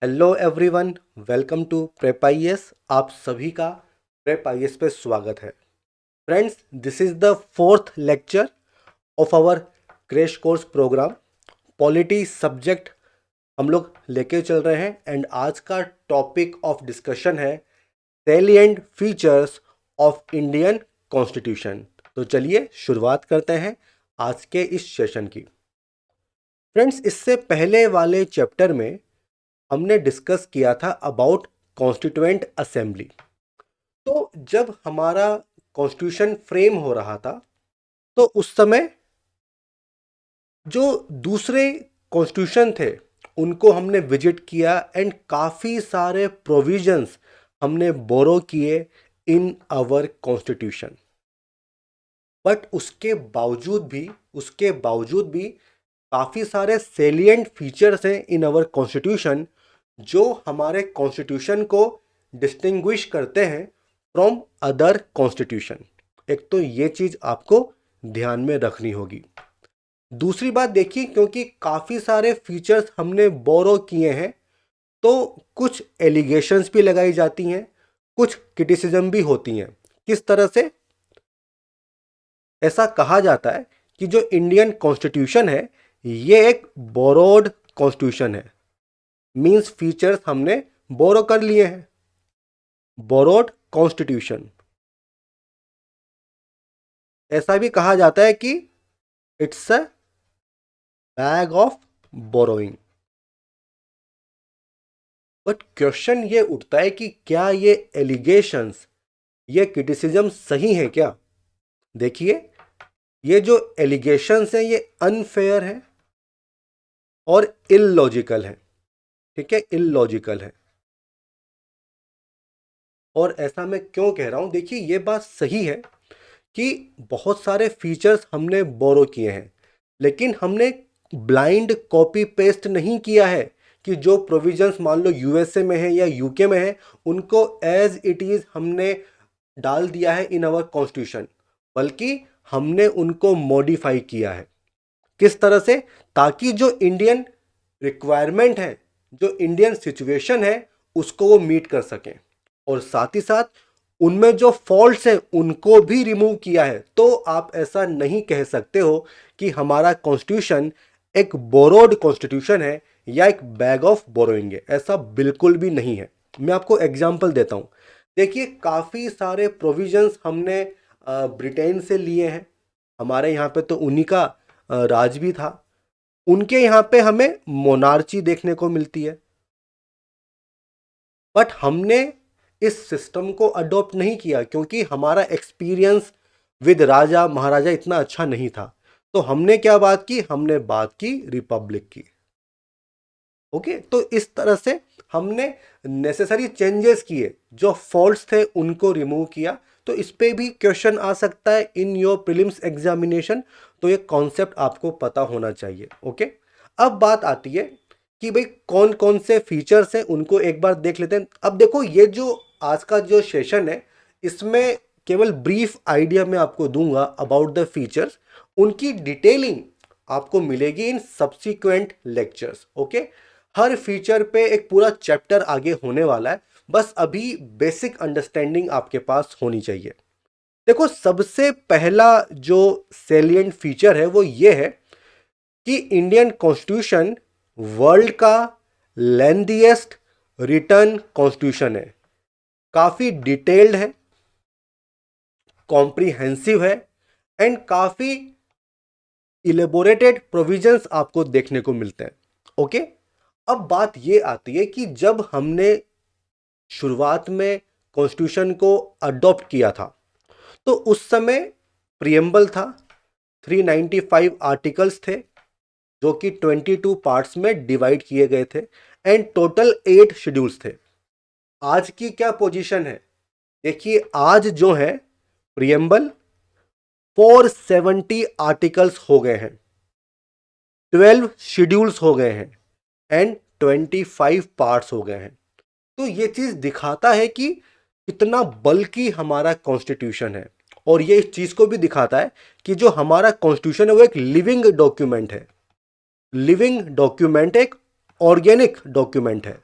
Hello everyone, welcome to prep IAS. आप सभी का प्रेप आईएएस पे स्वागत है। Friends, this is the fourth lecture of our crash course programme. Polity subject हम लोग लेके चल रहे हैं एंड आज का टॉपिक ऑफ डिस्कशन है salient features of Indian constitution. तो चलिए शुरुआत करते हैं आज के इस सेशन की। फ्रेंड्स, इससे पहले वाले चैप्टर में हमने डिस्कस किया था अबाउट कॉन्स्टिट्यूएंट असेंबली। तो जब हमारा कॉन्स्टिट्यूशन फ्रेम हो रहा था तो उस समय जो दूसरे कॉन्स्टिट्यूशन थे उनको हमने विजिट किया एंड काफ़ी सारे प्रोविजंस हमने बोरो किए इन आवर कॉन्स्टिट्यूशन। बट उसके बावजूद भी काफ़ी सारे सेलिएंट फीचर्स हैं इन आवर कॉन्स्टिट्यूशन जो हमारे कॉन्स्टिट्यूशन को डिस्टिंग्विश करते हैं फ्रॉम अदर कॉन्स्टिट्यूशन। एक तो ये चीज़ आपको ध्यान में रखनी होगी। दूसरी बात देखिए, क्योंकि काफ़ी सारे फीचर्स हमने बोरो किए हैं तो कुछ एलिगेशंस भी लगाई जाती हैं, कुछ क्रिटिसिज्म भी होती हैं। किस तरह से? ऐसा कहा जाता है कि जो इंडियन कॉन्स्टिट्यूशन है ये एक बोरोड कॉन्स्टिट्यूशन है। मींस फीचर्स हमने बोरो कर लिए हैं। Borrowed constitution. ऐसा भी कहा जाता है कि it's a bag of borrowing. But question ये उठता है कि क्या ये एलिगेशंस, ये क्रिटिसिज्म सही है क्या? देखिए, ये जो एलिगेशंस हैं ये अनफेयर है और इलॉजिकल है। ठीक है, इलॉजिकल है। और ऐसा मैं क्यों कह रहा हूं? देखिए, ये बात सही है कि बहुत सारे फीचर्स हमने बोरो किए हैं, लेकिन हमने ब्लाइंड कॉपी पेस्ट नहीं किया है कि जो प्रोविजंस मान लो यूएसए में है या यूके में है उनको एज इट इज हमने डाल दिया है इन आवर कॉन्स्टिट्यूशन, बल्कि हमने उनको मॉडिफाई किया है। किस तरह से? ताकि जो इंडियन रिक्वायरमेंट है, जो इंडियन सिचुएशन है, उसको वो मीट कर सकें। और साथ ही साथ उनमें जो फॉल्ट्स हैं उनको भी रिमूव किया है। तो आप ऐसा नहीं कह सकते हो कि हमारा कॉन्स्टिट्यूशन एक बोरोड कॉन्स्टिट्यूशन है या एक बैग ऑफ बोरोइंग है। ऐसा बिल्कुल भी नहीं है। मैं आपको एग्जांपल देता हूं। देखिए, काफ़ी सारे प्रोविजंस हमने ब्रिटेन से लिए हैं। हमारे यहाँ पे तो उन्हीं का राज भी था। उनके यहाँ पे हमें मोनार्ची देखने को मिलती है, बट हमने इस सिस्टम को अडॉप्ट नहीं किया क्योंकि हमारा एक्सपीरियंस विद राजा महाराजा इतना अच्छा नहीं था। तो हमने क्या बात की? हमने बात की रिपब्लिक की। ओके, तो इस तरह से हमने नेसेसरी चेंजेस किए, जो फॉल्ट्स थे उनको रिमूव किया। तो इस पे भी क्वेश्चन आ सकता है इन योर प्रीलिम्स एग्जामिनेशन। तो ये कॉन्सेप्ट आपको पता होना चाहिए। ओके, अब बात आती है कि भाई कौन कौन से फीचर्स हैं उनको एक बार देख लेते हैं। अब देखो, ये जो आज का जो सेशन है इसमें केवल ब्रीफ आइडिया मैं आपको दूंगा अबाउट द फीचर्स। उनकी डिटेलिंग आपको मिलेगी in subsequent lectures. Okay, her feature पे एक पूरा चैप्टर आगे होने वाला है। बस अभी बेसिक अंडरस्टैंडिंग आपके पास होनी चाहिए। देखो, सबसे पहला जो सेलिएंट फीचर है वो ये है कि इंडियन कॉन्स्टिट्यूशन वर्ल्ड का लेंथीएस्ट रिटर्न कॉन्स्टिट्यूशन है। काफी डिटेल्ड है, कॉम्प्रिहेंसिव है एंड काफी इलेबोरेटेड प्रोविजंस आपको देखने को मिलते हैं। ओके, अब बात ये आती है कि जब हमने शुरुआत में कॉन्स्टिट्यूशन को अडॉप्ट किया था तो उस समय प्रियम्बल था, 395 आर्टिकल्स थे जो कि 22 पार्ट्स में डिवाइड किए गए थे एंड टोटल 8 शेड्यूल्स थे। आज की क्या पोजीशन है? देखिए, आज जो है प्रियम्बल 470 आर्टिकल्स हो गए हैं, 12 शेड्यूल्स हो गए हैं एंड 25 पार्ट्स हो गए हैं। तो ये चीज दिखाता है कि कितना बल्कि हमारा कॉन्स्टिट्यूशन है। और ये इस चीज को भी दिखाता है कि जो हमारा कॉन्स्टिट्यूशन है वो एक लिविंग डॉक्यूमेंट है। लिविंग डॉक्यूमेंट, एक ऑर्गेनिक डॉक्यूमेंट है।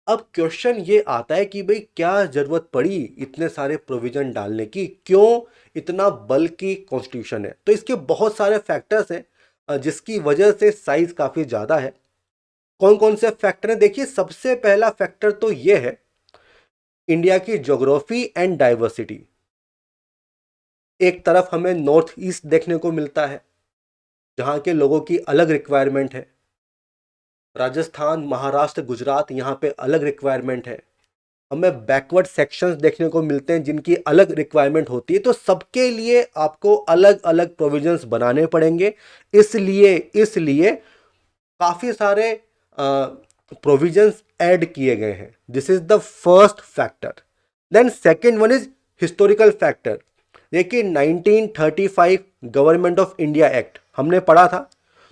अब क्वेश्चन ये आता है कि भाई क्या जरूरत पड़ी इतने सारे प्रोविजन डालने की, क्यों इतना बल्कि कॉन्स्टिट्यूशन है? तो इसके बहुत सारे फैक्टर्स हैं जिसकी वजह से साइज काफी ज्यादा है। कौन कौन से फैक्टर हैं? देखिए, सबसे पहला फैक्टर तो ये है इंडिया की ज्योग्राफी एंड डाइवर्सिटी। एक तरफ हमें नॉर्थ ईस्ट देखने को मिलता है जहाँ के लोगों की अलग रिक्वायरमेंट है, राजस्थान, महाराष्ट्र, गुजरात, यहाँ पे अलग रिक्वायरमेंट है। हमें बैकवर्ड सेक्शंस देखने को मिलते हैं जिनकी अलग रिक्वायरमेंट होती है। तो सबके लिए आपको अलग अलग प्रोविजंस बनाने पड़ेंगे। इसलिए इसलिए काफ़ी सारे प्रोविजंस ऐड किए गए हैं। This is the first factor. Then second one is historical factor. देखिए, 1935 गवर्नमेंट ऑफ इंडिया एक्ट हमने पढ़ा था,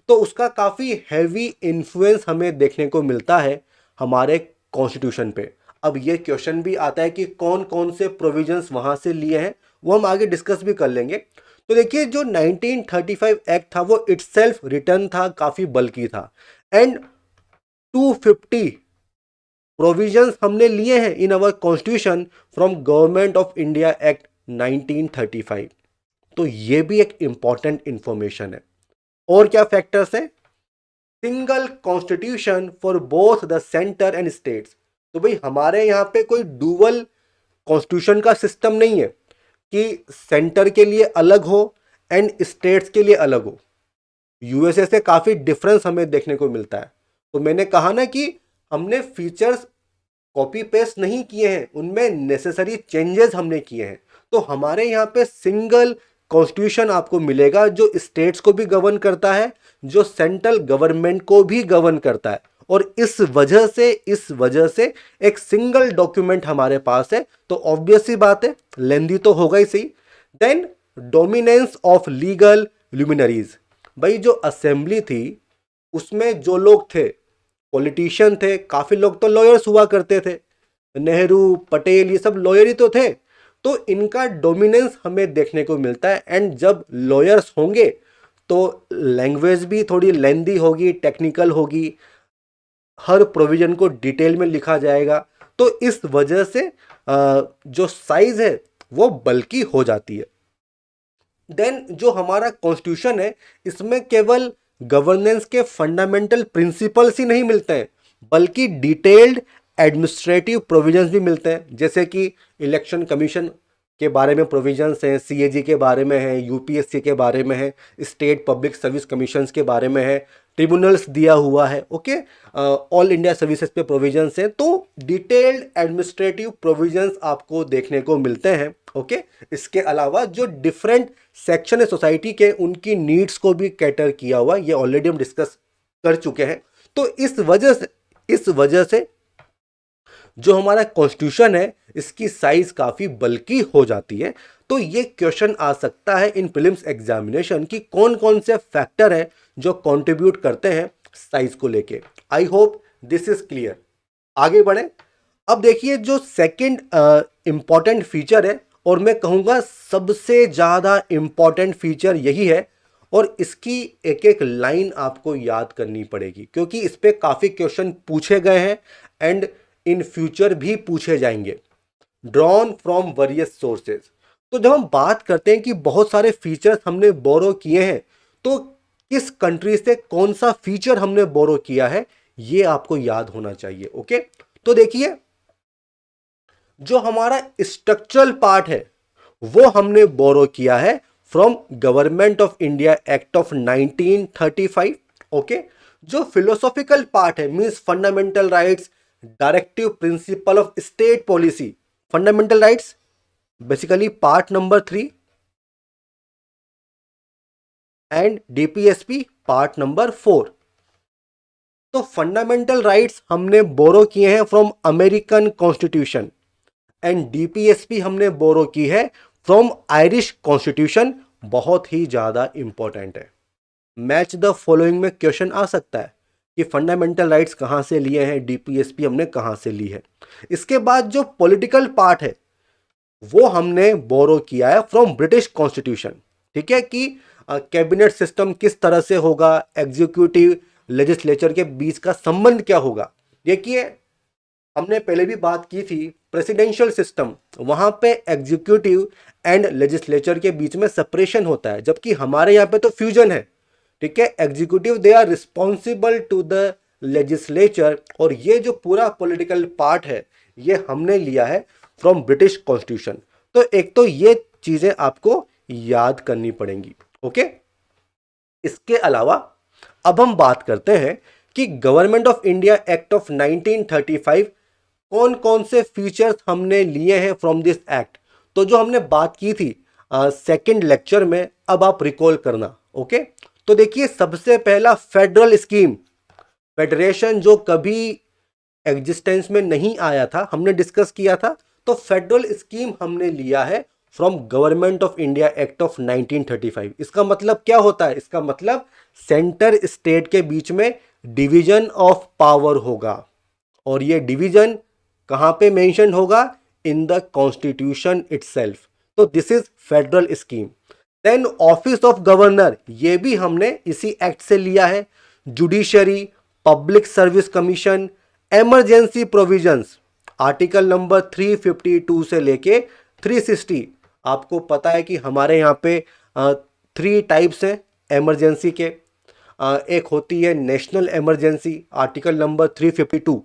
तो उसका काफ़ी हैवी इन्फ्लुएंस हमें देखने को मिलता है हमारे कॉन्स्टिट्यूशन पे। अब ये क्वेश्चन भी आता है कि कौन कौन से प्रोविजंस वहाँ से लिए हैं, वो हम आगे डिस्कस भी कर लेंगे। तो देखिए, जो 1935 एक्ट था वो इटसेल्फ रिटर्न था, काफ़ी बल्कि था, एंड 250 प्रोविजंस हमने लिए हैं in our constitution from government of India act 1935। तो ये भी एक इंपॉर्टेंट इंफॉर्मेशन है। और क्या फैक्टर्स हैं? Single constitution for both the centre and states. तो भाई हमारे यहाँ पे कोई डुअल कॉन्स्टिट्यूशन का सिस्टम नहीं है कि सेंटर के लिए अलग हो एंड स्टेट्स के लिए अलग हो। यूएसए से काफ़ी डिफरेंस हमें देखने को मिलता है। तो मैंने कहा ना कि हमने फीचर्स कॉपी पेस्ट नहीं किए हैं, उनमें नेसेसरी चेंजेस हमने किए हैं। तो हमारे यहाँ पे सिंगल कॉन्स्टिट्यूशन आपको मिलेगा जो स्टेट्स को भी गवर्न करता है, जो सेंट्रल गवर्नमेंट को भी गवर्न करता है। और इस वजह से एक सिंगल डॉक्यूमेंट हमारे पास है। तो ऑब्वियस सी बात है, लेंदी तो होगा ही सही। Then dominance of legal luminaries. भाई जो असेंबली थी उसमें जो लोग थे पॉलिटिशियन थे, काफी लोग तो लॉयर्स हुआ करते थे, नेहरू, पटेल, ये सब लॉयर ही तो थे। तो इनका डोमिनेंस हमें देखने को मिलता है। एंड जब लॉयर्स होंगे तो लैंग्वेज भी थोड़ी लेंदी होगी, टेक्निकल होगी, हर प्रोविजन को डिटेल में लिखा जाएगा। तो इस वजह से जो साइज है वो बल्कि हो जाती है। देन जो हमारा कॉन्स्टिट्यूशन है इसमें केवल गवर्नेंस के फंडामेंटल प्रिंसिपल्स ही नहीं मिलते हैं, बल्कि डिटेल्ड एडमिनिस्ट्रेटिव प्रोविजंस भी मिलते हैं। जैसे कि इलेक्शन कमीशन के बारे में प्रोविजंस हैं, सीएजी के बारे में है, यूपीएससी के बारे में है, स्टेट पब्लिक सर्विस कमीशंस के बारे में है, ट्रिब्यूनल्स दिया हुआ है, ओके, ऑल इंडिया सर्विसेज पे प्रोविजंस हैं। तो डिटेल्ड एडमिनिस्ट्रेटिव प्रोविजंस आपको देखने को मिलते हैं, ओके। इसके अलावा जो डिफरेंट सेक्शन है सोसाइटी के, उनकी नीड्स को भी कैटर किया हुआ, ये ऑलरेडी हम डिस्कस कर चुके हैं। तो इस वजह से जो हमारा कॉन्स्टिट्यूशन है इसकी साइज काफी बल्कि हो जाती है। तो ये क्वेश्चन आ सकता है इन प्रीलिम्स एग्जामिनेशन कि कौन कौन से फैक्टर है जो कंट्रीब्यूट करते हैं साइज को लेके। I hope this is clear. आगे बढ़े। अब देखिए, जो सेकंड इंपॉर्टेंट फीचर है, और मैं कहूँगा सबसे ज़्यादा इंपॉर्टेंट फीचर यही है, और इसकी एक एक लाइन आपको याद करनी पड़ेगी क्योंकि इस पे काफ़ी क्वेश्चन पूछे गए हैं एंड इन फ्यूचर भी पूछे जाएंगे। Drawn from various sources. तो जब हम बात करते हैं कि बहुत सारे फीचर्स हमने बोरो किए हैं, तो किस कंट्री से कौन सा फीचर हमने बोरो किया है ये आपको याद होना चाहिए, ओके। तो देखिए, जो हमारा स्ट्रक्चरल पार्ट है वो हमने बोरो किया है from government of India act of 1935, okay. जो फिलोसॉफिकल पार्ट है, means fundamental rights, directive principle of state policy, fundamental rights, basically part number 3, and DPSP part number 4। तो फंडामेंटल राइट्स हमने बोरो किए हैं from American constitution, and DPSP हमने बोरो की है from Irish constitution. बहुत ही ज्यादा इंपॉर्टेंट है। मैच द फॉलोइंग में क्वेश्चन आ सकता है कि फंडामेंटल राइट्स कहां से लिए हैं, डीपीएसपी हमने कहां से ली है। इसके बाद जो पॉलिटिकल पार्ट है वो हमने बोरो किया है फ्रॉम ब्रिटिश कॉन्स्टिट्यूशन, ठीक है, कि कैबिनेट सिस्टम किस तरह से होगा, एग्जीक्यूटिव लेजिस्लेचर के बीच का संबंध क्या होगा। देखिए, हमने पहले भी बात की थी प्रेसिडेंशियल सिस्टम, वहां पे एग्जीक्यूटिव एंड लेजिस्लेचर के बीच में सेपरेशन होता है, जबकि हमारे यहाँ पे तो फ्यूजन है। ठीक है, executive they are responsible to the legislature, और ये जो पूरा पॉलिटिकल पार्ट है ये हमने लिया है फ्रॉम ब्रिटिश कॉन्स्टिट्यूशन। तो एक तो ये चीजें आपको याद करनी पड़ेंगी। ओके, इसके अलावा अब हम बात करते हैं कि government of India act of 1935 कौन कौन से फीचर्स हमने लिए हैं फ्रॉम दिस एक्ट। तो जो हमने बात की थी सेकंड लेक्चर में, अब आप रिकॉल करना। ओके, तो देखिए सबसे पहला फेडरल स्कीम, फेडरेशन जो कभी एग्जिस्टेंस में नहीं आया था, हमने डिस्कस किया था। तो फेडरल स्कीम हमने लिया है from government of India act of 1935। इसका मतलब क्या होता है? इसका मतलब सेंटर स्टेट के बीच में डिवीजन ऑफ पावर होगा, और ये डिवीजन कहां पे मेंशन होगा? In the constitution itself. तो this is federal scheme. Then office of governor, ये भी हमने इसी एक्ट से लिया है। Judiciary, public service commission, emergency provisions, article number 352 से लेके 360। आपको पता है कि हमारे यहाँ पे 3 टाइप्स हैं इमरजेंसी के। एक होती है नेशनल इमरजेंसी, आर्टिकल नंबर 352।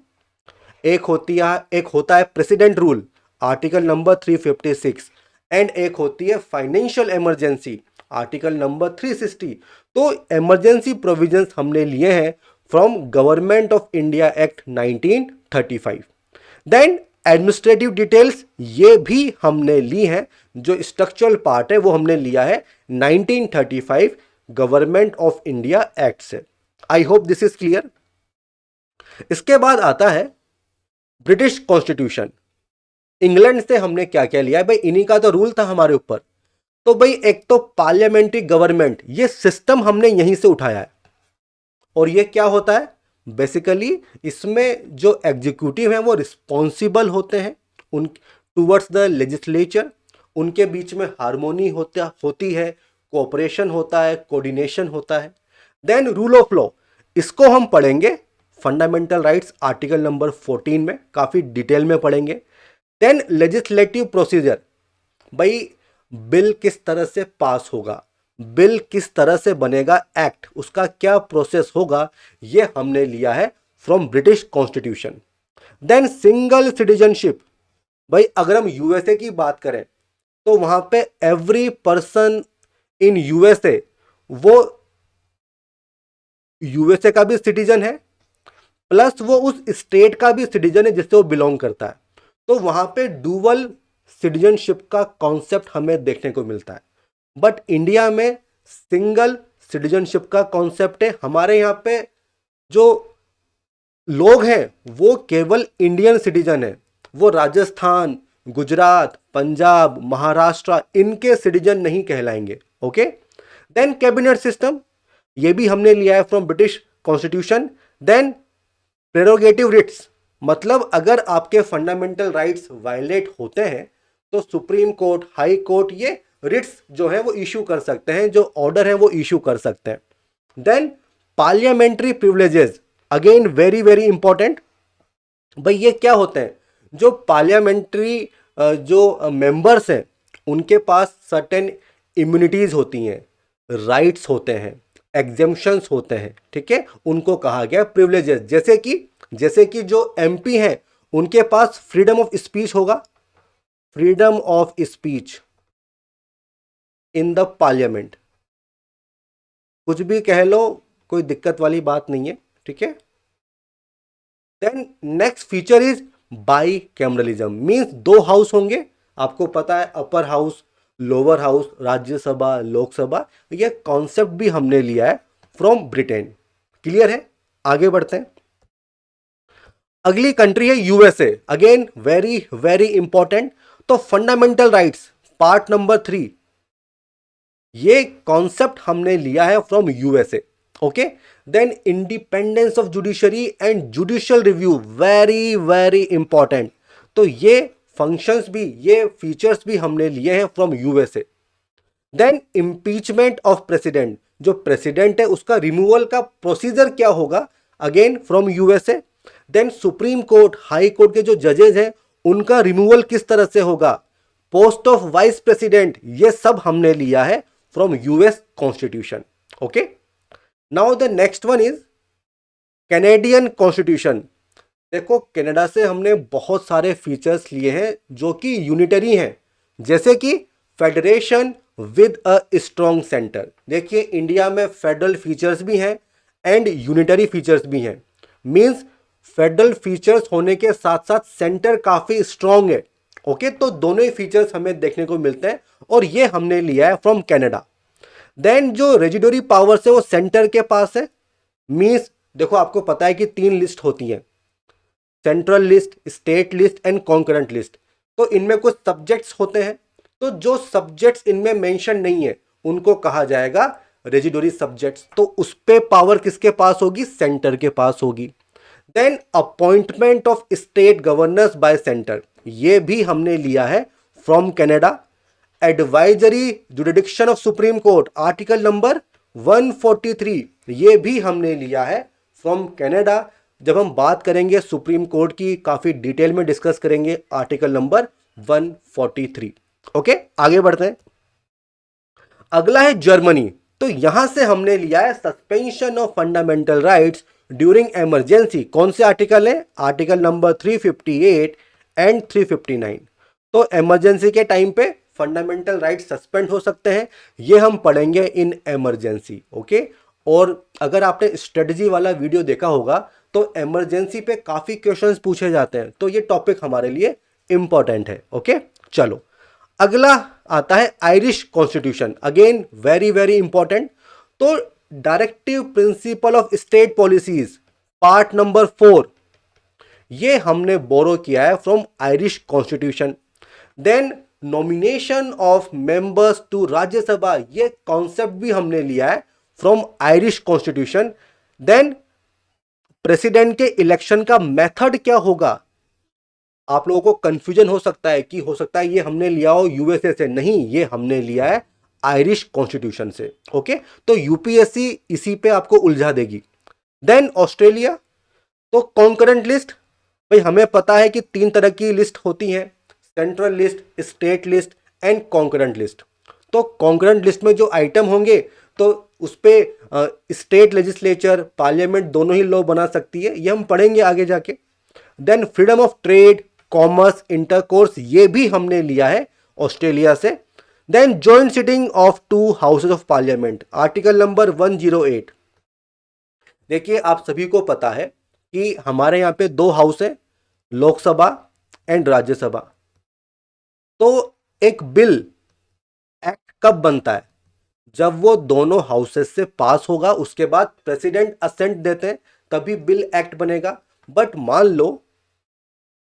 एक होता है president rule, article number 356। And एक होती है फाइनेंशियल इमरजेंसी, आर्टिकल नंबर 360। तो इमरजेंसी प्रोविजंस हमने लिए हैं from government of India act 1935। Then administrative details, ये भी हमने ली है। जो स्ट्रक्चरल पार्ट है वो हमने लिया है 1935 गवर्नमेंट ऑफ इंडिया एक्ट से। I hope this is clear. इसके बाद आता है ब्रिटिश कॉन्स्टिट्यूशन। इंग्लैंड से हमने क्या क्या लिया है भाई? इन्हीं का तो रूल था हमारे ऊपर। तो भाई एक तो पार्लियामेंट्री गवर्नमेंट, ये सिस्टम हमने यहीं से उठाया है। और ये क्या होता है? बेसिकली इसमें जो एग्जीक्यूटिव हैं वो रिस्पॉन्सिबल होते हैं उन टूवर्ड्स द लेजिस्लेचर। उनके बीच में हार्मोनी होती है, कोऑपरेशन होता है, कोऑर्डिनेशन होता है। देन रूल ऑफ लॉ, इसको हम पढ़ेंगे फंडामेंटल राइट्स आर्टिकल नंबर 14 में, काफ़ी डिटेल में पढ़ेंगे। देन लेजिस्लेटिव प्रोसीजर, भाई बिल किस तरह से पास होगा, बिल किस तरह से बनेगा एक्ट, उसका क्या प्रोसेस होगा, ये हमने लिया है from British constitution. Then single citizenship, भाई अगर हम यूएसए की बात करें तो वहां पे एवरी पर्सन इन यूएसए वो यूएसए का भी सिटीजन है, प्लस वो उस स्टेट का भी सिटीजन है जिससे वो बिलोंग करता है। तो वहां पे डुअल सिटीजनशिप का कॉन्सेप्ट हमें देखने को मिलता है। बट इंडिया में सिंगल सिटीजनशिप का कॉन्सेप्ट है। हमारे यहाँ पे जो लोग हैं वो केवल इंडियन सिटीजन है, वो राजस्थान, गुजरात, पंजाब, महाराष्ट्र इनके सिटीजन नहीं कहलाएंगे। ओके, देन कैबिनेट सिस्टम, ये भी हमने लिया है from British constitution. Then prerogative writs, मतलब अगर आपके फंडामेंटल राइट्स वायलेट होते हैं तो सुप्रीम कोर्ट, हाई कोर्ट ये रिट्स जो है वो इशू कर सकते हैं, जो ऑर्डर है वो इशू कर सकते हैं। Then parliamentary privileges, again very very important. भाई ये क्या होते हैं? जो पार्लियामेंट्री जो मेंबर्स हैं उनके पास सर्टेन इम्यूनिटीज होती हैं, राइट्स होते हैं, एग्जेम्पशंस होते हैं। ठीक है, उनको कहा गया प्रिविलेजेस। जैसे कि जो एमपी हैं उनके पास फ्रीडम ऑफ स्पीच होगा, freedom of speech in the parliament, कुछ भी कह लो, कोई दिक्कत वाली बात नहीं है। ठीक है, then next feature is bicameralism, means 2 house होंगे। आपको पता है upper house, lower house, Rajya Sabha, Lok Sabha, ये कॉन्सेप्ट भी हमने लिया है फ्रॉम ब्रिटेन। क्लियर है? आगे बढ़ते हैं। अगली कंट्री है USA, again very very important. तो फंडामेंटल राइट्स पार्ट नंबर 3, ये कॉन्सेप्ट हमने लिया है from USA. Okay, then independence of judiciary and judicial review, very very important. तो ये फंक्शंस भी, ये फीचर्स भी हमने लिए हैं from USA. Then impeachment of president, जो प्रेसिडेंट है उसका रिमूवल का प्रोसीजर क्या होगा, again from USA. Then supreme court, high court के जो जजेज हैं उनका रिमूवल किस तरह से होगा, पोस्ट ऑफ वाइस प्रेसिडेंट, ये सब हमने लिया है from US constitution. Okay, now the next one is Canadian constitution. देखो कनाडा से हमने बहुत सारे फीचर्स लिए हैं जो कि यूनिटरी हैं, जैसे कि federation with a strong centre. देखिए इंडिया में फेडरल फीचर्स भी हैं एंड यूनिटरी फीचर्स भी हैं। मींस फेडरल फीचर्स होने के साथ साथ सेंटर काफी स्ट्रॉन्ग है। ओके, तो दोनों ही फीचर्स हमें देखने को मिलते हैं और ये हमने लिया है फ्रॉम कनाडा। देन जो रेजिडोरी पावर्स है वो सेंटर के पास है। मींस देखो आपको पता है कि 3 लिस्ट होती हैं, central list, state list and concurrent list. तो इनमें कुछ सब्जेक्ट्स होते हैं, तो जो सब्जेक्ट्स इनमें मेंशन नहीं है उनको कहा जाएगा रेजिडोरी सब्जेक्ट्स। तो उस पे पावर किसके पास होगी, सेंटर के पास होगी। Then appointment of state governors by centre, ये भी हमने लिया है फ्रॉम Canada. Advisory jurisdiction of supreme court, article number 143, ये भी हमने लिया है फ्रॉम कनाडा। जब हम बात करेंगे सुप्रीम कोर्ट की काफी डिटेल में डिस्कस करेंगे आर्टिकल नंबर 143। ओके, आगे बढ़ते हैं। अगला है जर्मनी। तो यहां से हमने लिया है suspension of fundamental rights during emergency. कौन से आर्टिकल है, आर्टिकल नंबर 358 एंड 359। तो इमरजेंसी के टाइम पे फंडामेंटल राइट्स सस्पेंड हो सकते हैं, ये हम पढ़ेंगे इन इमरजेंसी। ओके, और अगर आपने स्ट्रेटजी वाला वीडियो देखा होगा तो इमरजेंसी पे काफी क्वेश्चंस पूछे जाते हैं, तो ये टॉपिक हमारे लिए इंपॉर्टेंट है। ओके, चलो अगला आता है Irish constitution. Again very very important. तो directive principle of state policies part number 4, ये हमने बोरो किया है from Irish constitution. Then nomination of members to Rajya Sabha, ये कॉन्सेप्ट भी हमने लिया है from Irish constitution. Then president के इलेक्शन का मेथड क्या होगा, आप लोगों को कंफ्यूजन हो सकता है कि हो सकता है ये हमने लिया हो यूएसए से, नहीं, ये हमने लिया है आयरिश कॉन्स्टिट्यूशन से। ओके, तो यूपीएससी इसी पे आपको उलझा देगी। देन ऑस्ट्रेलिया, तो कॉन्करेंट लिस्ट, भाई हमें पता है कि 3 तरह की लिस्ट होती हैं, central list, state list and concurrent list. तो कॉन्करेंट लिस्ट में जो आइटम होंगे तो उस पर स्टेट लेजिस्लेचर, पार्लियामेंट दोनों ही लॉ बना सकती है, ये हम पढ़ेंगे आगे जाके। Then freedom of trade, commerce, intercourse, ये भी हमने लिया है ऑस्ट्रेलिया से। Then joint sitting of 2 houses of parliament, article number 108। देखिए आप सभी को पता है कि हमारे यहाँ पे 2 हाउस है, लोकसभा एंड राज्यसभा। तो एक बिल, एक्ट कब बनता है, जब वो दोनों हाउसेस से पास होगा, उसके बाद प्रेसिडेंट असेंट देते हैं तभी बिल एक्ट बनेगा। बट मान लो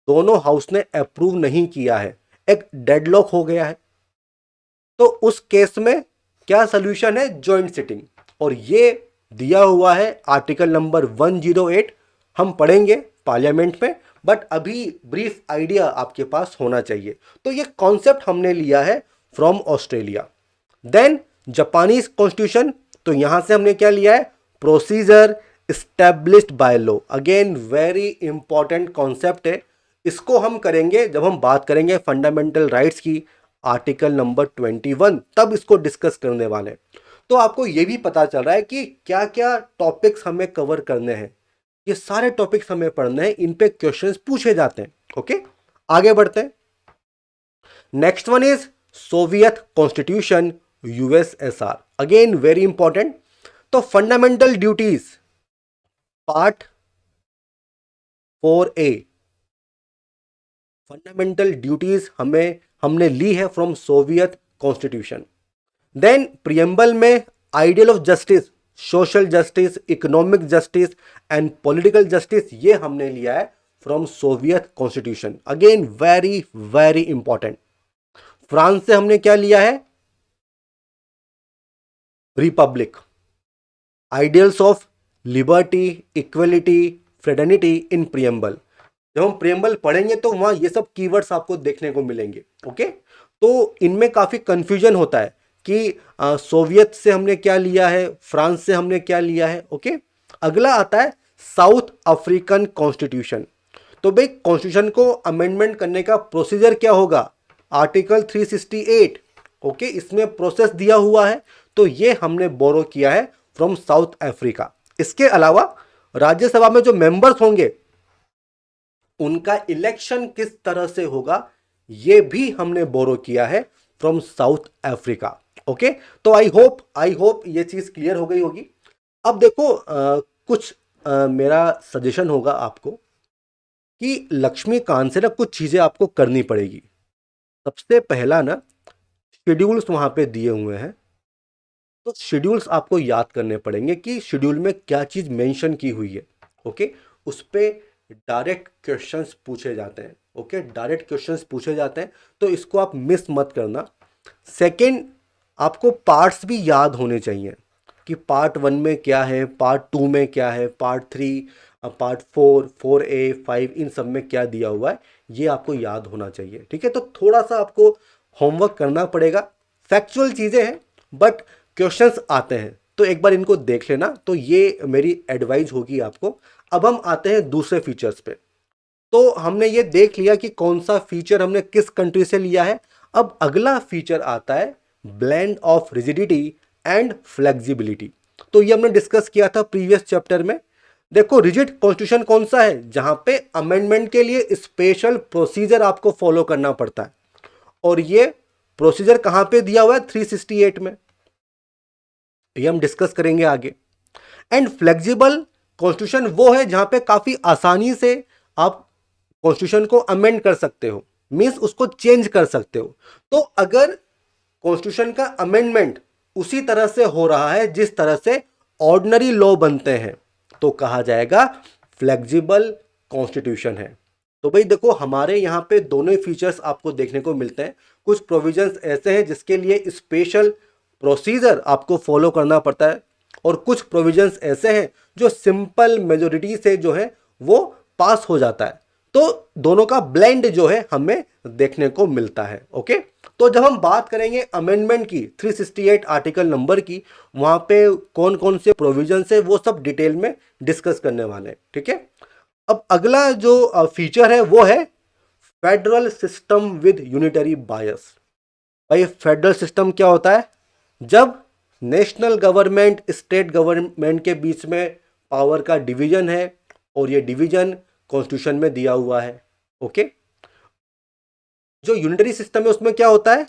दोनों हाउस ने अप्रूव नहीं किया है, एक डेडलॉक हो गया है, तो उस केस में क्या सोल्यूशन है, जॉइंट सिटिंग। और ये दिया हुआ है आर्टिकल नंबर 108, हम पढ़ेंगे पार्लियामेंट में, बट अभी ब्रीफ आइडिया आपके पास होना चाहिए। तो ये कॉन्सेप्ट हमने लिया है from Australia. Then Japanese constitution, तो यहां से हमने क्या लिया है, procedure established by law. Again very important concept है, इसको हम करेंगे जब हम बात करेंगे फंडामेंटल राइट्स की, आर्टिकल नंबर 21, तब इसको डिस्कस करने वाले हैं। तो आपको यह भी पता चल रहा है कि क्या क्या टॉपिक्स हमें कवर करने हैं, ये सारे टॉपिक्स हमें पढ़ने हैं, इन पे क्वेश्चंस पूछे जाते हैं। ओके, आगे बढ़ते हैं। Next one is Soviet constitution USSR, again very important. तो fundamental duties part 4A, fundamental duties हमने ली है from Soviet constitution. Then preamble में ideal of justice, social justice, economic justice and political justice, ये हमने लिया है from Soviet constitution. Again very very important. France से हमने क्या लिया है, republic, ideals of liberty, equality, fraternity in preamble. जब हम प्रियम्बल पढ़ेंगे तो वहां ये सब कीवर्ड्स आपको देखने को मिलेंगे। ओके, तो इनमें काफी कंफ्यूजन होता है कि सोवियत से हमने क्या लिया है, फ्रांस से हमने क्या लिया है। ओके, अगला आता है साउथ अफ्रीकन कॉन्स्टिट्यूशन। तो भाई कॉन्स्टिट्यूशन को अमेंडमेंट करने का प्रोसीजर क्या होगा, आर्टिकल 368। ओके, इसमें प्रोसेस दिया हुआ है, तो ये हमने बोरो किया है फ्रॉम साउथ अफ्रीका। इसके अलावा राज्यसभा में जो मेंबर्स होंगे उनका इलेक्शन किस तरह से होगा, ये भी हमने बोरो किया है फ्रॉम साउथ अफ्रीका। ओके, तो आई होप ये चीज क्लियर हो गई होगी। अब देखो कुछ मेरा सजेशन होगा आपको कि लक्ष्मीकांत से ना कुछ चीजें आपको करनी पड़ेगी। सबसे पहला ना, शेड्यूल्स वहां पे दिए हुए हैं, तो शेड्यूल्स आपको याद करने पड़ेंगे कि शेड्यूल में क्या चीज मेंशन की हुई है। ओके, उस पे डायरेक्ट क्वेश्चंस पूछे जाते हैं। ओके, डायरेक्ट क्वेश्चंस पूछे जाते हैं, तो इसको आप मिस मत करना। सेकंड, आपको पार्ट्स भी याद होने चाहिए कि पार्ट 1 में क्या है, पार्ट 2 में क्या है, पार्ट 3, पार्ट 4A 5, इन सब में क्या दिया हुआ है, ये आपको याद होना चाहिए। ठीक है, तो थोड़ा सा आपको होमवर्क करना पड़ेगा। फैक्चुअल चीज़ें हैं बट क्वेश्चंस आते हैं, तो एक बार इनको देख लेना, तो ये मेरी एडवाइस होगी आपको। अब हम आते हैं दूसरे फीचर्स पे। तो हमने ये देख लिया कि कौन सा फीचर हमने किस कंट्री से लिया है। अब अगला फीचर आता है blend of rigidity and flexibility. तो ये हमने डिस्कस किया था प्रीवियस चैप्टर में। देखो, रिजिड कॉन्स्टिट्यूशन कौन सा है, जहां पे अमेंडमेंट के लिए स्पेशल प्रोसीजर आपको फॉलो करना पड़ता है, और ये प्रोसीजर कहां पे दिया हुआ है, 368 में। ये हम डिस्कस करेंगे आगे। एंड फ्लेक्सिबल कॉन्स्टिट्यूशन वो है जहां पे काफी आसानी से आप कॉन्स्टिट्यूशन को अमेंड कर सकते हो, मींस उसको चेंज कर सकते हो। तो अगर कॉन्स्टिट्यूशन का अमेंडमेंट उसी तरह से हो रहा है जिस तरह से ऑर्डिनरी लॉ बनते हैं, तो कहा जाएगा फ्लेक्सिबल कॉन्स्टिट्यूशन है। तो भाई देखो, हमारे यहाँ पे दोनों ही फीचर्स आपको देखने को मिलते हैं। कुछ प्रोविजंस ऐसे हैं जिसके लिए स्पेशल प्रोसीजर आपको फॉलो करना पड़ता है, और कुछ प्रोविजंस ऐसे हैं जो सिंपल मेजोरिटी से जो है वो पास हो जाता है। तो दोनों का ब्लेंड जो है हमें देखने को मिलता है। ओके, तो जब हम बात करेंगे अमेंडमेंट की 368 आर्टिकल नंबर की, वहां पे कौन कौन से प्रोविजन है वो सब डिटेल में डिस्कस करने वाले हैं। ठीक है, अब अगला जो फीचर है वो है फेडरल सिस्टम विद यूनिटरी बायस। भाई फेडरल सिस्टम क्या होता है, जब नेशनल गवर्नमेंट स्टेट गवर्नमेंट के बीच में पावर का डिवीजन है, और ये डिवीजन कॉन्स्टिट्यूशन में दिया हुआ है। ओके, जो यूनिटरी सिस्टम है उसमें क्या होता है,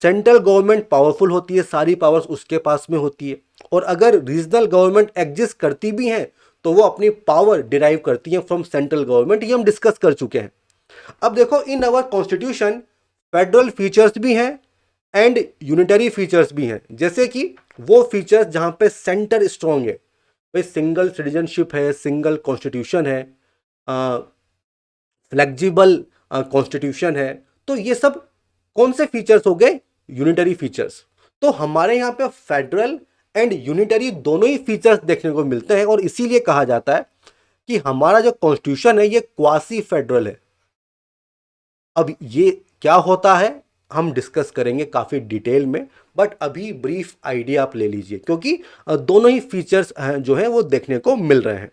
सेंट्रल गवर्नमेंट पावरफुल होती है, सारी पावर्स उसके पास में होती है, और अगर रीजनल गवर्नमेंट एग्जिस्ट करती भी हैं तो वो अपनी पावर डिराइव करती है फ्रॉम सेंट्रल गवर्नमेंट। ये हम डिस्कस कर चुके हैं। अब देखो, इन अवर कॉन्स्टिट्यूशन फेडरल फीचर्स भी हैं एंड यूनिटरी फीचर्स भी हैं। जैसे कि वो फीचर्स जहां पे सेंटर स्ट्रांग है, भाई सिंगल सिटीजनशिप है, सिंगल कॉन्स्टिट्यूशन है, फ्लेक्सिबल कॉन्स्टिट्यूशन है, तो ये सब कौन से फीचर्स हो गए, यूनिटरी फीचर्स। तो हमारे यहाँ पे फेडरल एंड यूनिटरी दोनों ही फीचर्स देखने को मिलते हैं, और इसीलिए कहा जाता है कि हमारा जो कॉन्स्टिट्यूशन है ये क्वासी फेडरल है। अब ये क्या होता है हम डिस्कस करेंगे काफ़ी डिटेल में, बट अभी ब्रीफ आइडिया आप ले लीजिए, क्योंकि दोनों ही फीचर्स जो हैं वो देखने को मिल रहे हैं।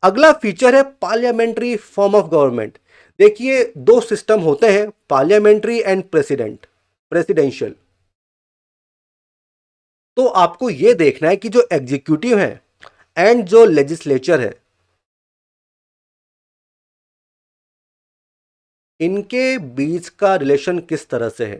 अगला फीचर है पार्लियामेंट्री फॉर्म ऑफ गवर्नमेंट। देखिए, दो सिस्टम होते हैं, पार्लियामेंट्री एंड प्रेसिडेंशियल। तो आपको यह देखना है कि जो एग्जीक्यूटिव है एंड जो लेजिस्लेचर है, इनके बीच का रिलेशन किस तरह से है।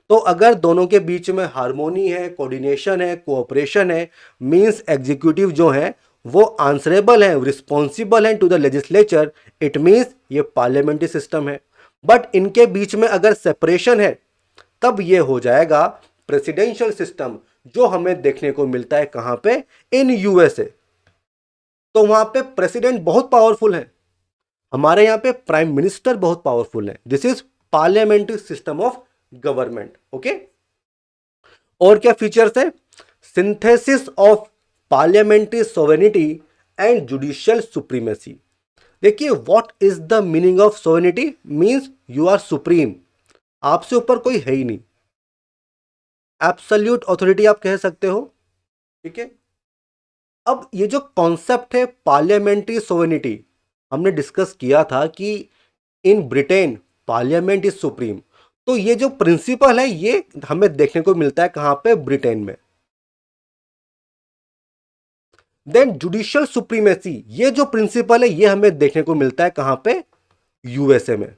तो अगर दोनों के बीच में हार्मोनी है, कोऑर्डिनेशन है, कोऑपरेशन है, मींस एग्जीक्यूटिव जो है वो आंसरेबल है, रिस्पॉन्सिबल है to the legislature, it means ये पार्लियामेंट्री सिस्टम है। बट इनके बीच में अगर सेपरेशन है, तब ये हो जाएगा प्रेसिडेंशियल सिस्टम, जो हमें देखने को मिलता है कहां पे, इन यूएसए। तो वहां पे प्रेसिडेंट बहुत पावरफुल है, हमारे यहां पे प्राइम मिनिस्टर बहुत पावरफुल है। This is parliamentary system of government. Okay, और क्या फीचर्स है, synthesis of parliamentary sovereignty and judicial supremacy. देखिए, what is the meaning of sovereignty, means you are supreme, आपसे ऊपर कोई है ही नहीं, एब्सोल्यूट अथॉरिटी आप कह सकते हो। ठीक है, अब ये जो कॉन्सेप्ट है पार्लियामेंट्री सोवेनिटी, हमने डिस्कस किया था कि in Britain parliament is supreme. तो ये जो प्रिंसिपल है ये हमें देखने को मिलता है कहां पे, ब्रिटेन में। देन जुडिशियल सुप्रीमेसी, ये जो प्रिंसिपल है ये हमें देखने को मिलता है कहां पे, यूएसए में।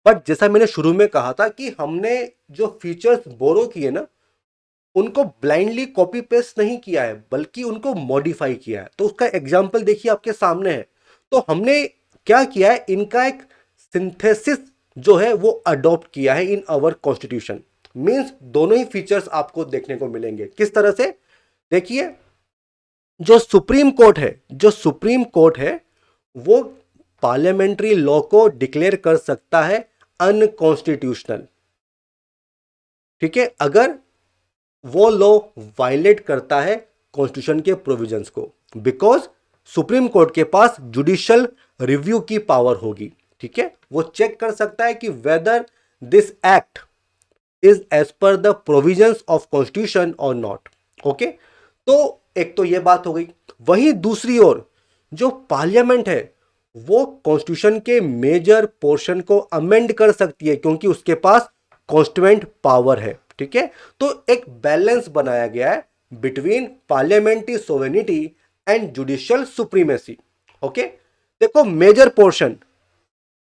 बट जैसा मैंने शुरू में कहा था कि हमने जो फीचर्स बोरो किए ना, उनको ब्लाइंडली कॉपी पेस्ट नहीं किया है बल्कि उनको मॉडिफाई किया है। तो उसका एग्जांपल देखिए आपके सामने है। तो हमने क्या किया है, इनका एक सिंथेसिस जो है वो अडॉप्ट किया है इन आवर कॉन्स्टिट्यूशन। मींस दोनों ही फीचर्स आपको देखने को मिलेंगे। किस तरह से, देखिए जो सुप्रीम कोर्ट है वो पार्लियामेंट्री लॉ को डिक्लेयर कर सकता है अनकॉन्स्टिट्यूशनल। ठीक है, अगर वो लॉ वायलेट करता है कॉन्स्टिट्यूशन के प्रोविजंस को, बिकॉज सुप्रीम कोर्ट के पास जुडिशियल रिव्यू की पावर होगी। ठीक है, वो चेक कर सकता है कि whether this act is as per the provisions of constitution और नॉट। ओके, तो एक तो ये बात हो गई। वहीं दूसरी ओर जो पार्लियामेंट है वो कॉन्स्टिट्यूशन के मेजर पोर्शन को अमेंड कर सकती है क्योंकि उसके पास कॉन्स्टिट्यूएंट पावर है। ठीक है, तो एक बैलेंस बनाया गया है between parliamentary sovereignty and judicial supremacy. Okay, देखो मेजर पोर्शन,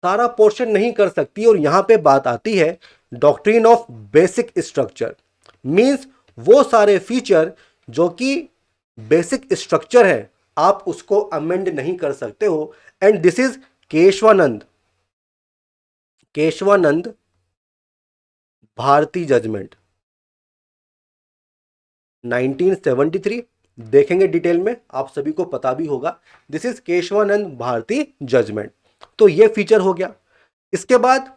सारा पोर्शन नहीं कर सकती। और यहां पे बात आती है doctrine of basic structure. Means वो सारे फीचर जो कि बेसिक स्ट्रक्चर है आप उसको अमेंड नहीं कर सकते हो। And this is Keshavananda Bharati judgement 1973। देखेंगे डिटेल में, आप सभी को पता भी होगा। This is Keshavananda Bharati judgement. तो ये फीचर हो गया। इसके बाद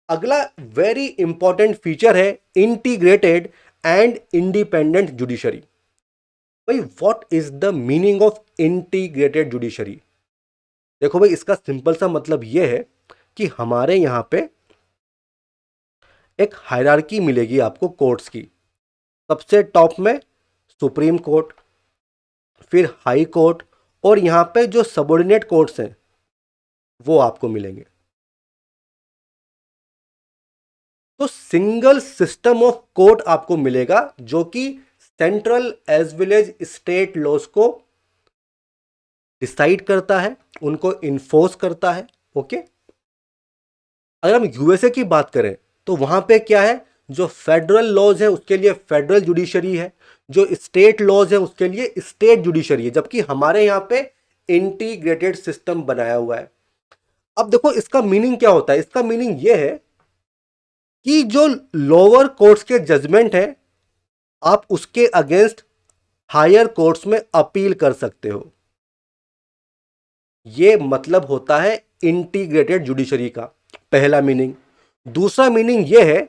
अगला वेरी इंपॉर्टेंट फीचर है इंटीग्रेटेड एंड इंडिपेंडेंट जुडिशरी। भाई what is the meaning of integrated judiciary? देखो भाई, इसका सिंपल सा मतलब यह है कि हमारे यहां पे एक हायरार्की मिलेगी आपको कोर्ट्स की। सबसे टॉप में सुप्रीम कोर्ट, फिर हाई कोर्ट, और यहां पे जो सबऑर्डिनेट कोर्ट्स हैं वो आपको मिलेंगे। तो सिंगल सिस्टम ऑफ कोर्ट आपको मिलेगा जो कि central as well as state laws को डिसाइड करता है, उनको इन्फोर्स करता है। ओके, अगर हम यूएसए की बात करें तो वहां पे क्या है, जो फेडरल लॉज है उसके लिए फेडरल जुडिशरी है, जो स्टेट लॉज है उसके लिए स्टेट जुडिशरी है, जबकि हमारे यहाँ पे इंटीग्रेटेड सिस्टम बनाया हुआ है। अब देखो इसका मीनिंग क्या होता है, इसका मीनिंग यह है कि जो लोअर कोर्ट्स के जजमेंट है आप उसके अगेंस्ट हायर कोर्ट्स में अपील कर सकते हो। यह मतलब होता है इंटीग्रेटेड जुडिशरी का पहला मीनिंग। दूसरा मीनिंग यह है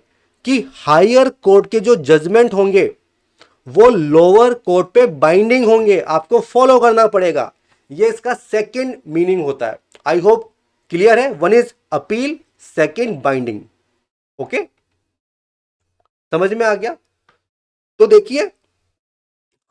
कि हायर कोर्ट के जो जजमेंट होंगे वो लोअर कोर्ट पे बाइंडिंग होंगे, आपको फॉलो करना पड़ेगा। यह इसका सेकंड मीनिंग होता है। आई होप क्लियर है। One is appeal, second binding. Okay, समझ में आ गया? तो देखिए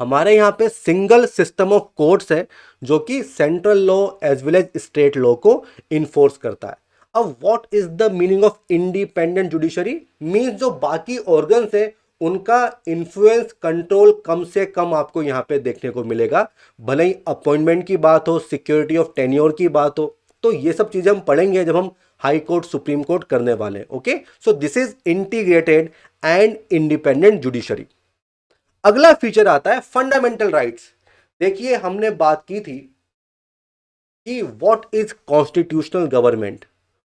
हमारे यहां पे सिंगल सिस्टम ऑफ कोर्ट्स है जो कि central law as well as state law को इन्फोर्स करता है। अब what is the meaning of independent judiciary? Means जो बाकी ऑर्गन्स है उनका इन्फ्लुएंस कंट्रोल कम से कम आपको यहां पे देखने को मिलेगा। भले ही अपॉइंटमेंट की बात हो, सिक्योरिटी ऑफ टेन्योर की बात हो, तो ये सब चीजें हम पढ़ेंगे जब हम हाई कोर्ट सुप्रीम कोर्ट करने वाले हैं। Okay, so this is integrated and independent judiciary. अगला फीचर आता है फंडामेंटल राइट्स। देखिए हमने बात की थी कि what is constitutional government,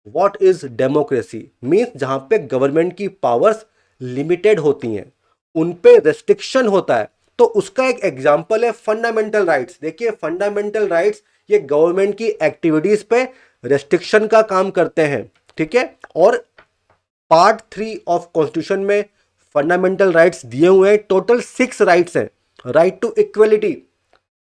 what is democracy. Means जहां पे गवर्नमेंट की पावर्स लिमिटेड होती हैं, उन पे रेस्ट्रिक्शन होता है, तो उसका एक एग्जांपल है फंडामेंटल राइट्स। देखिए फंडामेंटल राइट्स ये गवर्नमेंट की एक्टिविटीज पे रेस्ट्रिक्शन का काम करते हैं। ठीक है, और पार्ट 3 ऑफ कॉन्स्टिट्यूशन में फंडामेंटल राइट्स दिए हुए हैं। टोटल 6 राइट्स हैं। Right to equality,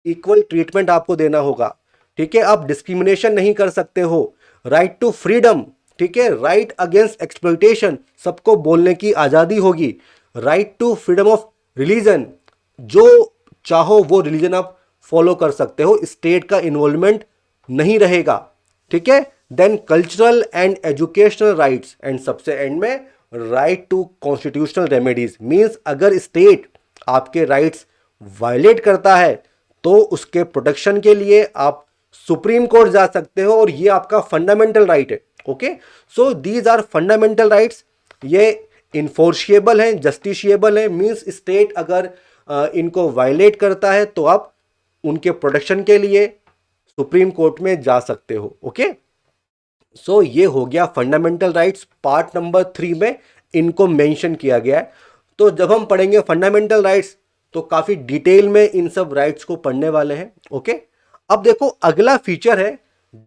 equal treatment आपको देना होगा। ठीक है, आप डिस्क्रिमिनेशन नहीं कर सकते हो। राइट टू फ्रीडम, ठीक है, राइट अगेंस्ट एक्सप्लॉइटेशन, सबको बोलने की आजादी होगी। Right to freedom of religion, जो चाहो वो रिलीजन आप फॉलो कर सकते हो, स्टेट का इन्वॉल्वमेंट नहीं रहेगा, ठीक है। Then cultural and educational rights, and सबसे एंड में right to constitutional remedies, means अगर स्टेट आपके राइट्स वायलेट करता है तो उसके प्रोटेक्शन के लिए आप सुप्रीम कोर्ट जा सकते हो, और ये आपका फंडामेंटल राइट है। Okay, so these are fundamental rights, ये इन्फोर्शिएबल हैं, जस्टिशिएबल है, मींस स्टेट अगर इनको वायलेट करता है तो आप उनके प्रोटेक्शन के लिए सुप्रीम कोर्ट में जा सकते हो। ओके, सो ये हो गया फंडामेंटल राइट्स, पार्ट नंबर 3 में इनको मेंशन किया गया है। तो जब हम पढ़ेंगे फंडामेंटल राइट्स तो काफी डिटेल में इन सब राइट्स को पढ़ने वाले हैं। ओके, अब देखो अगला फीचर है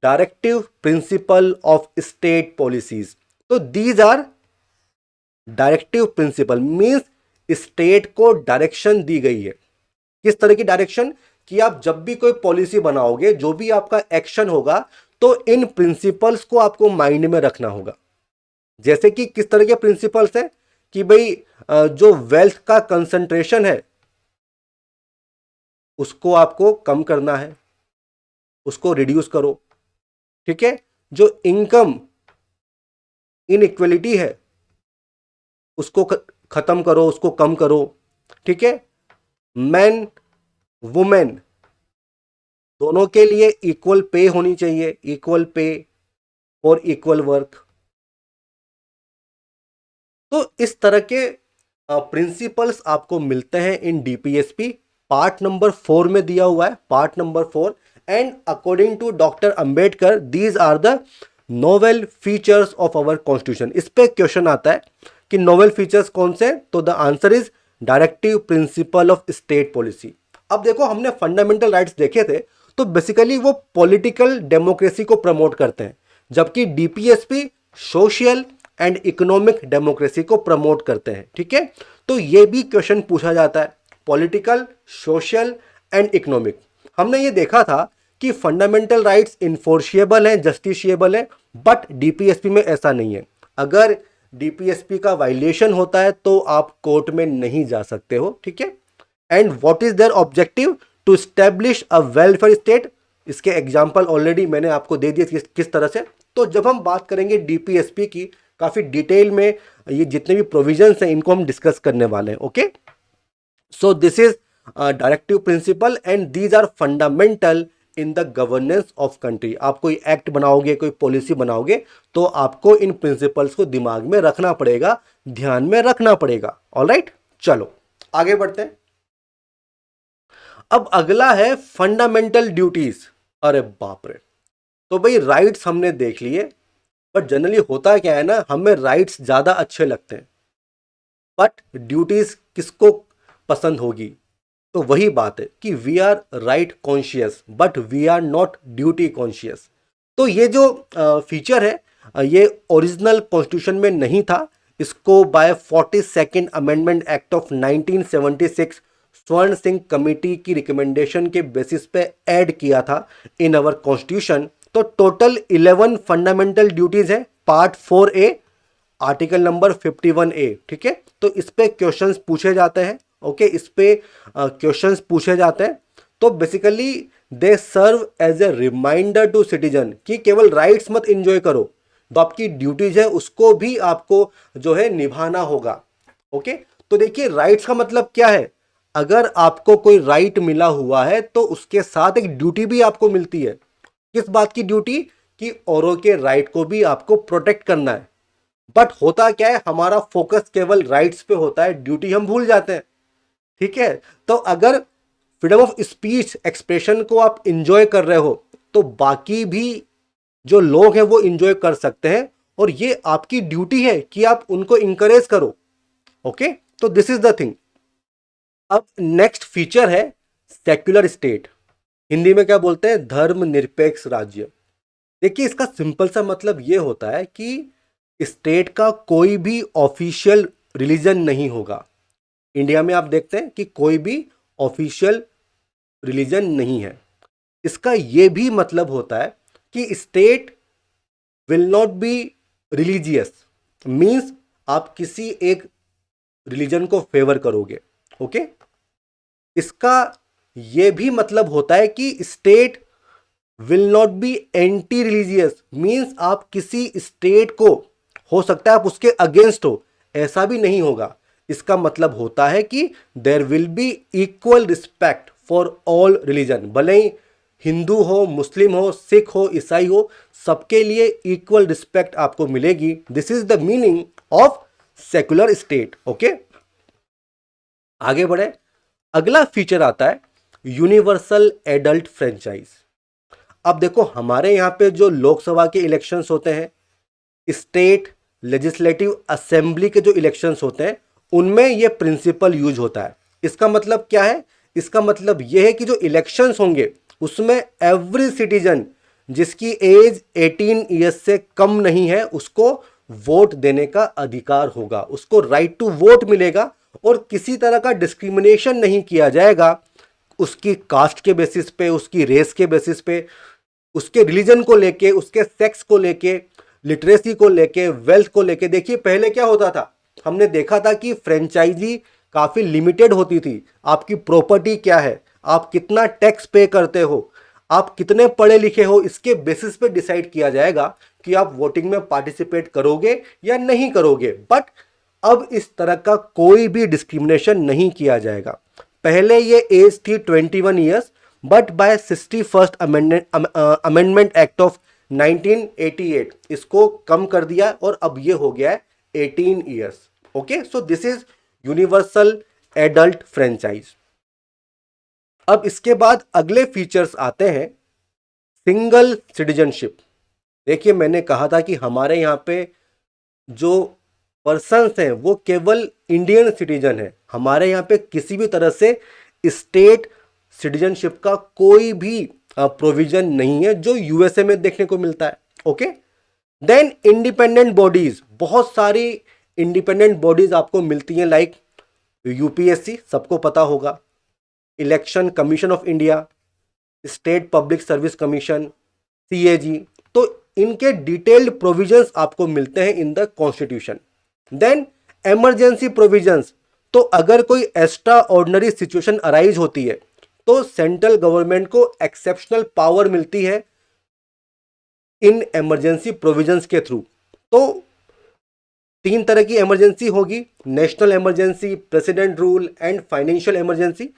directive principle of state policies. तो these are directive principle, means state को डायरेक्शन दी गई है। किस तरह की डायरेक्शन? कि आप जब भी कोई पॉलिसी बनाओगे, जो भी आपका एक्शन होगा, तो इन प्रिंसिपल्स को आपको माइंड में रखना होगा। जैसे कि किस तरह के प्रिंसिपल्स है कि भाई जो वेल्थ का कंसंट्रेशन है उसको आपको कम करना है, उसको रिड्यूस करो, ठीक है। जो इनकम इनइक्वलिटी है उसको खत्म करो, उसको कम करो, ठीक है। मैन वुमेन दोनों के लिए इक्वल पे होनी चाहिए, इक्वल पे और इक्वल वर्क। तो इस तरह के प्रिंसिपल्स आपको मिलते हैं इन डीपीएसपी, पार्ट नंबर 4 में दिया हुआ है, part number 4। And according to doctor Ambedkar these are the novel features of our constitution. इस पे क्वेश्चन आता है कि नोवेल फीचर्स कौन से, तो the answer is directive principle of state policy. अब देखो हमने फंडामेंटल राइट्स देखे थे, तो बेसिकली वो पॉलिटिकल डेमोक्रेसी को प्रमोट करते हैं, जबकि DPSP social and economic democracy को प्रमोट करते हैं, ठीक है। तो ये भी क्वेश्चन पूछा जाता है, पॉलिटिकल, सोशल एंड इकोनॉमिक। हमने ये देखा था कि फंडामेंटल राइट्स इन्फोर्शिएबल हैं, जस्टिशिएबल है, बट डीपीएसपी में ऐसा नहीं है। अगर डीपीएसपी का वायलेशन होता है तो आप कोर्ट में नहीं जा सकते हो, ठीक है। And what is their objective? To establish a welfare state. इसके एग्जांपल ऑलरेडी मैंने आपको दे दिए किस तरह से। तो जब हम बात करेंगे डीपीएसपी की, काफी डिटेल में ये जितने भी प्रोविजंस हैं इनको हम डिस्कस करने वाले हैं। Okay, so this is directive principle and these are fundamental in the governance of country. आप कोई एक्ट बनाओगे, कोई पॉलिसी बनाओगे, तो आपको इन प्रिंसिपल्स को दिमाग में रखना पड़ेगा, ध्यान में रखना पड़ेगा। ऑलराइट, चलो आगे बढ़ते हैं। अब अगला है फंडामेंटल ड्यूटीज। अरे बाप रे, तो भाई राइट्स हमने देख लिए, बट जनरली होता क्या है ना, हमें राइट्स ज्यादा अच्छे लगते हैं, बट ड्यूटीज किसको पसंद होगी? तो वही बात है कि we are right conscious but we are not duty conscious. तो ये जो फीचर है ये ओरिजिनल कॉन्स्टिट्यूशन में नहीं था, इसको bye 42nd amendment act of 1976 स्वर्ण सिंह कमेटी की रिकमेंडेशन के बेसिस पे ऐड किया था इन अवर कॉन्स्टिट्यूशन। तो टोटल 11 फंडामेंटल ड्यूटीज है, part 4A, article number 51A, ठीक है। तो इस पे क्वेश्चंस पूछे जाते हैं। ओके, इस पे क्वेश्चंस पूछे जाते हैं। तो basically they serve as a reminder to citizen कि केवल राइट्स मत एंजॉय करो, तो आपकी ड्यूटीज है उसको भी आपको जो है निभाना होगा। ओके, तो देखिए राइट्स का मतलब क्या है, अगर आपको कोई राइट मिला हुआ है तो उसके साथ एक ड्यूटी भी आपको मिलती है। किस बात की ड्यूटी? कि औरों के राइट को भी आपको प्रोटेक्ट करना है। बट होता क्या है, हमारा फोकस केवल राइट्स पे होता है, ड्यूटी हम भूल जाते हैं, ठीक है। तो अगर फ्रीडम ऑफ स्पीच एक्सप्रेशन को आप इंजॉय कर रहे हो तो बाकी भी जो लोग हैं वो इंजॉय कर सकते हैं, और ये आपकी ड्यूटी है कि आप उनको इंकरेज करो। ओके, तो दिस इज द थिंग। अब नेक्स्ट फीचर है सेक्युलर स्टेट, हिंदी में क्या बोलते हैं, धर्मनिरपेक्ष राज्य। देखिए इसका सिंपल सा मतलब ये होता है कि स्टेट का कोई भी ऑफिशियल रिलीजन नहीं होगा। इंडिया में आप देखते हैं कि कोई भी ऑफिशियल रिलीजन नहीं है। इसका ये भी मतलब होता है कि state will not be religious, means आप किसी एक रिलीजन को फेवर करोगे। ओके, इसका ये भी मतलब होता है कि state will not be anti religious, means आप किसी स्टेट को, हो सकता है आप उसके अगेंस्ट हो, ऐसा भी नहीं होगा। इसका मतलब होता है कि there will be equal respect for all religion, भले ही हिंदू हो, मुस्लिम हो, सिख हो, ईसाई हो, सबके लिए इक्वल रिस्पेक्ट आपको मिलेगी। This is the meaning of secular state. Okay, आगे बढ़े। अगला फीचर आता है यूनिवर्सल एडल्ट फ्रेंचाइज। अब देखो हमारे यहाँ पे जो लोकसभा के इलेक्शंस होते हैं, स्टेट लेजिस्लेटिव असेंबली के जो इलेक्शंस होते हैं, उनमें ये प्रिंसिपल यूज होता है। इसका मतलब क्या है? इसका मतलब यह है कि जो इलेक्शंस होंगे उसमें एवरी सिटीजन जिसकी एज 18 ईयर्स से कम नहीं है उसको वोट देने का अधिकार होगा, उसको राइट टू वोट मिलेगा और किसी तरह का डिस्क्रिमिनेशन नहीं किया जाएगा उसकी कास्ट के बेसिस पे, उसकी रेस के बेसिस पे, उसके रिलीजन को लेके, उसके सेक्स को लेके, लिटरेसी को लेके, वेल्थ को लेके। देखिए पहले क्या होता था, हमने देखा था कि फ्रेंचाइजी काफी लिमिटेड होती थी। आपकी प्रॉपर्टी क्या है, आप कितना टैक्स पे करते हो, आप कितने पढ़े लिखे हो, इसके बेसिस पे डिसाइड किया जाएगा कि आप वोटिंग में पार्टिसिपेट करोगे या नहीं करोगे। बट अब इस तरह का कोई भी डिस्क्रिमिनेशन नहीं किया जाएगा। पहले ये एज थी 21 years, but by 61st amendment act of 1988 इसको कम कर दिया और अब ये हो गया है 18 years. Okay, so this is universal adult franchise. अब इसके बाद अगले फीचर्स आते हैं सिंगल सिटीजनशिप। देखिए मैंने कहा था कि हमारे यहाँ पे जो पर्सन्स हैं वो केवल इंडियन सिटीजन है। हमारे यहाँ पे किसी भी तरह से स्टेट सिटीजनशिप का कोई भी प्रोविजन नहीं है जो यूएसए में देखने को मिलता है। ओके, देन इंडिपेंडेंट बॉडीज, बहुत सारी इंडिपेंडेंट बॉडीज आपको मिलती हैं, लाइक यूपीएससी सबको पता होगा, election commission of India, state public service commission, CAG. तो इनके डिटेल्ड प्रोविजंस आपको मिलते हैं in the constitution. Then emergency provisions, तो अगर कोई एक्स्ट्रा ऑर्डिनरी सिचुएशन अराइज होती है तो सेंट्रल गवर्नमेंट को एक्सेप्शनल पावर मिलती है इन इमरजेंसी प्रोविजंस के थ्रू। तो 3 तरह की इमरजेंसी होगी, national emergency, president rule and financial emergency.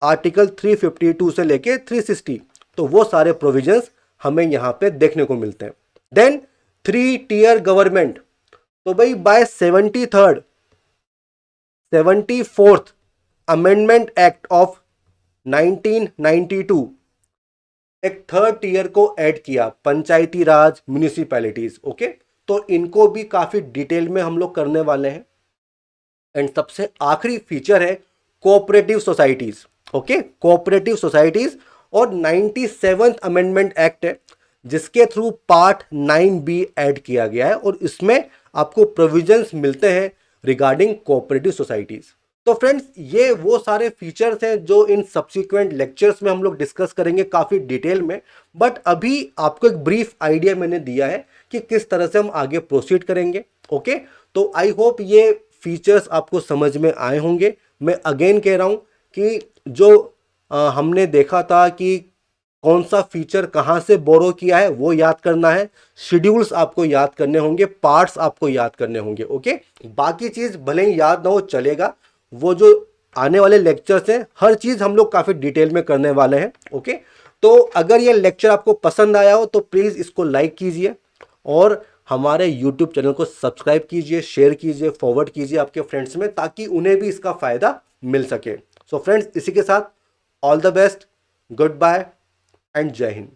Article 352 से लेके 360, तो वो सारे प्रोविजंस हमें यहां पे देखने को मिलते हैं। देन 3 टियर गवर्नमेंट, तो भाई bye 74th amendment act of 1992 एक 3rd टियर को ऐड किया, पंचायती राज म्यूनिसिपैलिटीज। ओके, तो इनको भी काफी डिटेल में हम लोग करने वाले हैं। एंड सबसे आखिरी फीचर है cooperative societies. Okay, cooperative societies और 97th अमेंडमेंट एक्ट है जिसके थ्रू पार्ट 9B ऐड किया गया है और इसमें आपको प्रोविजंस मिलते हैं रिगार्डिंग कोऑपरेटिव सोसाइटीज। तो फ्रेंड्स ये वो सारे फीचर्स हैं जो इन सब्सिक्वेंट लेक्चर्स में हम लोग डिस्कस करेंगे काफ़ी डिटेल में। बट अभी आपको एक ब्रीफ आइडिया मैंने दिया है कि किस तरह से हम आगे प्रोसीड करेंगे। ओके, तो आई होप ये फीचर्स आपको समझ में आए होंगे। मैं अगेन कह रहा हूँ कि जो हमने देखा था कि कौन सा फीचर कहाँ से बोरो किया है वो याद करना है, शेड्यूल्स आपको याद करने होंगे, पार्ट्स आपको याद करने होंगे। ओके, बाकी चीज़ भले ही याद ना हो चलेगा, वो जो आने वाले लेक्चर्स हैं हर चीज़ हम लोग काफ़ी डिटेल में करने वाले हैं। ओके, तो अगर ये लेक्चर आपको पसंद आया हो तो प्लीज़ इसको लाइक कीजिए और हमारे यूट्यूब चैनल को सब्सक्राइब कीजिए, शेयर कीजिए, फॉरवर्ड कीजिए आपके फ्रेंड्स में ताकि उन्हें भी इसका फ़ायदा मिल सके। सो फ्रेंड्स इसी के साथ all the best, good bye and जय हिंद।